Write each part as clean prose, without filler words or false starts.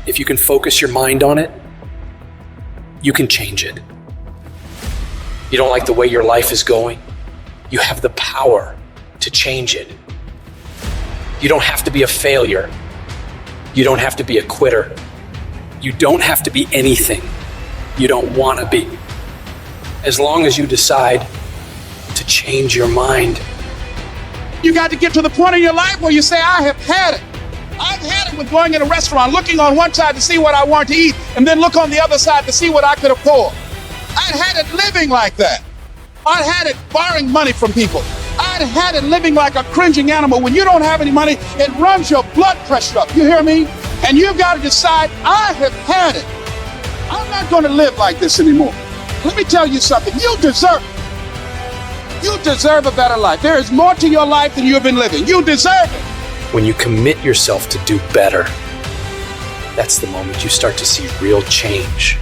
If you can focus your mind on it, you can change it. You don't like the way your life is going? You have the power to change it. You don't have to be a failure. You don't have to be a quitter. You don't have to be anything you don't want to be. As long as you decide to change your mind. You got to get to the point in your life where you say, I have had it. I've had it with going in a restaurant, looking on one side to see what I want to eat, and then look on the other side to see what I could afford. I'd had it living like that. I'd had it borrowing money from people. I'd had it living like a cringing animal. When you don't have any money, it runs your blood pressure up. You hear me? And you've got to decide, I have had it. I'm not going to live like this anymore. Let me tell you something. You deserve a better life. There is more to your life than you've been living. You deserve it. When you commit yourself to do better, that's the moment you start to see real change.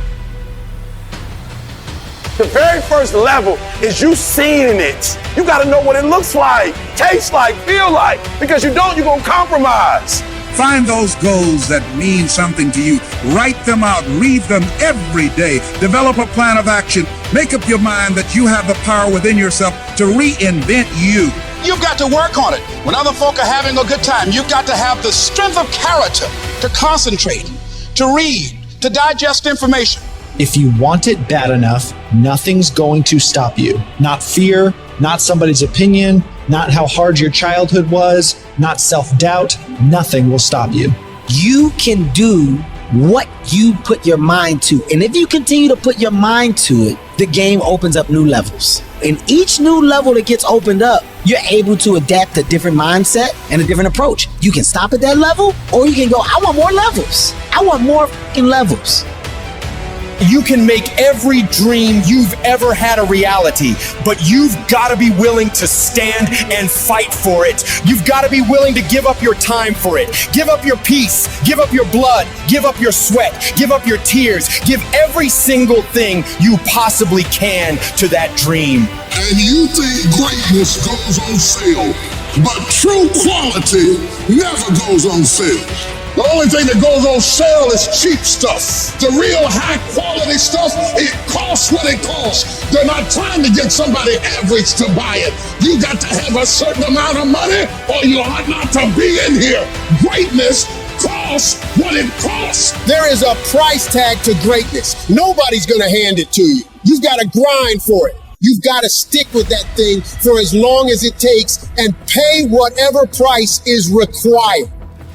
The very first level is you seeing it. You got to know what it looks like, tastes like, feel like. Because you don't, you're going to compromise. Find those goals that mean something to you. Write them out. Read them every day. Develop a plan of action. Make up your mind that you have the power within yourself to reinvent you. You've got to work on it. When other folk are having a good time, you've got to have the strength of character to concentrate, to read, to digest information. If you want it bad enough, nothing's going to stop you. Not fear, not somebody's opinion, not how hard your childhood was, not self-doubt. Nothing will stop you. You can do what you put your mind to. And if you continue to put your mind to it, the game opens up new levels. And each new level that gets opened up, you're able to adapt a different mindset and a different approach. You can stop at that level, or you can go, I want more levels. I want more fucking levels. You can make every dream you've ever had a reality, but you've got to be willing to stand and fight for it. You've got to be willing to give up your time for it. Give up your peace, give up your blood, give up your sweat, give up your tears, give every single thing you possibly can to that dream. And you think greatness goes on sale, but true quality never goes on sale. The only thing that goes on sale is cheap stuff. The real high quality stuff, it costs what it costs. They're not trying to get somebody average to buy it. You got to have a certain amount of money or you ought not to be in here. Greatness costs what it costs. There is a price tag to greatness. Nobody's gonna hand it to you. You've got to grind for it. You've got to stick with that thing for as long as it takes and pay whatever price is required.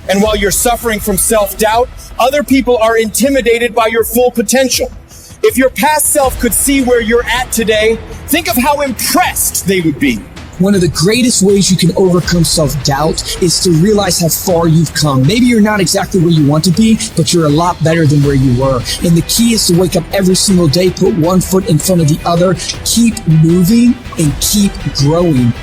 And while you're suffering from self-doubt, other people are intimidated by your full potential. If your past self could see where you're at today, think of how impressed they would be. One of the greatest ways you can overcome self-doubt is to realize how far you've come. Maybe you're not exactly where you want to be, but you're a lot better than where you were. And the key is to wake up every single day, put one foot in front of the other, keep moving and keep growing.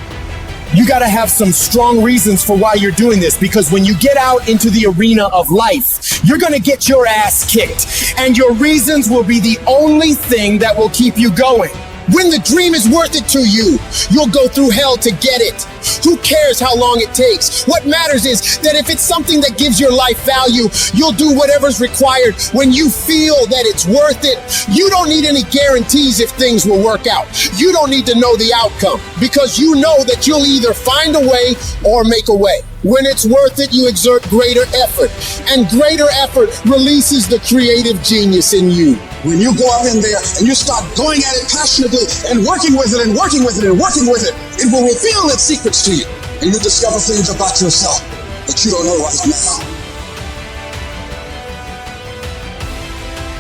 You got to have some strong reasons for why you're doing this, because when you get out into the arena of life, you're going to get your ass kicked, and your reasons will be the only thing that will keep you going. When the dream is worth it to you, you'll go through hell to get it. Who cares how long it takes? What matters is that if it's something that gives your life value, you'll do whatever's required when you feel that it's worth it. You don't need any guarantees if things will work out. You don't need to know the outcome because you know that you'll either find a way or make a way. When it's worth it, you exert greater effort, and greater effort releases the creative genius in you. When you go out in there and you start going at it passionately and working with it and working with it and working with it, it will reveal its secrets to you. And you discover things about yourself that you don't know right now.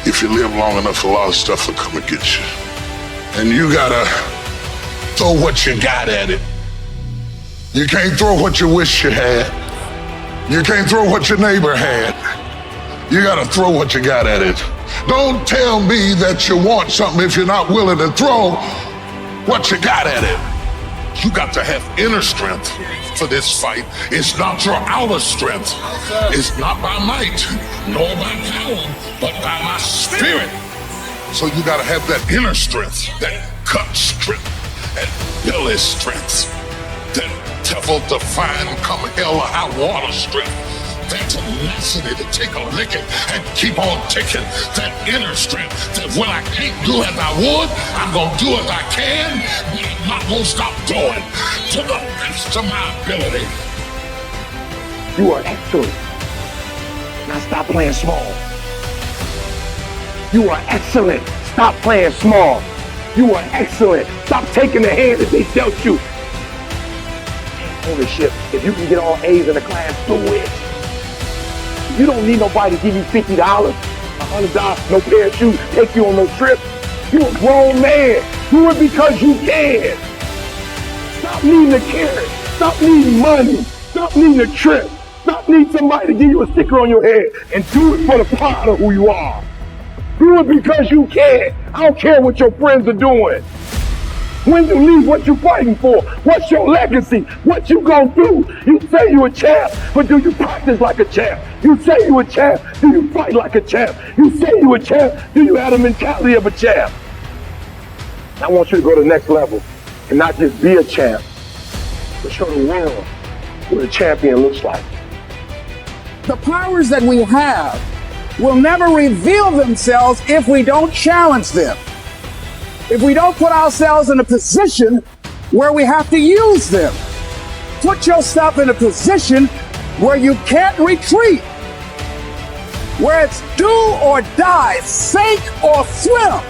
If you live long enough, a lot of stuff will come and get you. And you gotta throw what you got at it. You can't throw what you wish you had. You can't throw what your neighbor had. You gotta throw what you got at it. Don't tell me that you want something if you're not willing to throw what you got at it. You got to have inner strength for this fight. It's not your outer strength. It's not by might, nor by power, but by my spirit. So you gotta have that inner strength, that cut strength, that belly strength, that devil-defying come hell or high water strength. that tenacity to take a licking and keep on ticking, that inner strength that when I can't do as I would, I'm going to do as I can, but I'm not going to stop doing to the best of my ability. You are excellent. Now stop playing small. You are excellent. Stop playing small. You are excellent. Stop taking the hand that they dealt you. Ownership. If you can get all A's in the class, do it. You don't need nobody to give you $50, $100, no pair of shoes, take you on no trip. You a grown man. Do it because you can. Stop needing a carrot. Stop needing money. Stop needing a trip. Stop needing somebody to give you a sticker on your head and do it for the pride of who you are. Do it because you can. I don't care what your friends are doing. When you leave, what you fighting for? What's your legacy? What you gonna do? You say you a champ, but do you practice like a champ? You say you a champ, do you fight like a champ? You say you a champ, do you have the mentality of a champ? I want you to go to the next level and not just be a champ, but show the world what a champion looks like. The powers that we have will never reveal themselves if we don't challenge them. If we don't put ourselves in a position where we have to use them. Put yourself in a position where you can't retreat. Where it's do or die, sink or swim.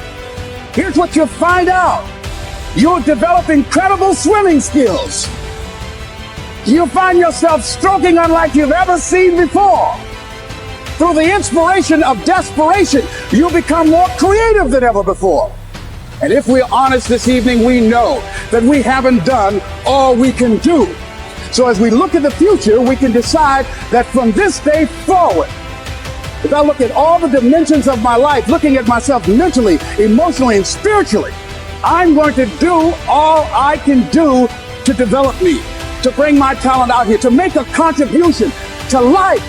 Here's what you'll find out. You'll develop incredible swimming skills. You'll find yourself stroking unlike you've ever seen before. Through the inspiration of desperation, you'll become more creative than ever before. And if we're honest this evening, we know that we haven't done all we can do. So as we look at the future, we can decide that from this day forward, as I look at all the dimensions of my life, looking at myself mentally, emotionally, and spiritually, I'm going to do all I can do to develop me, to bring my talent out here, to make a contribution to life,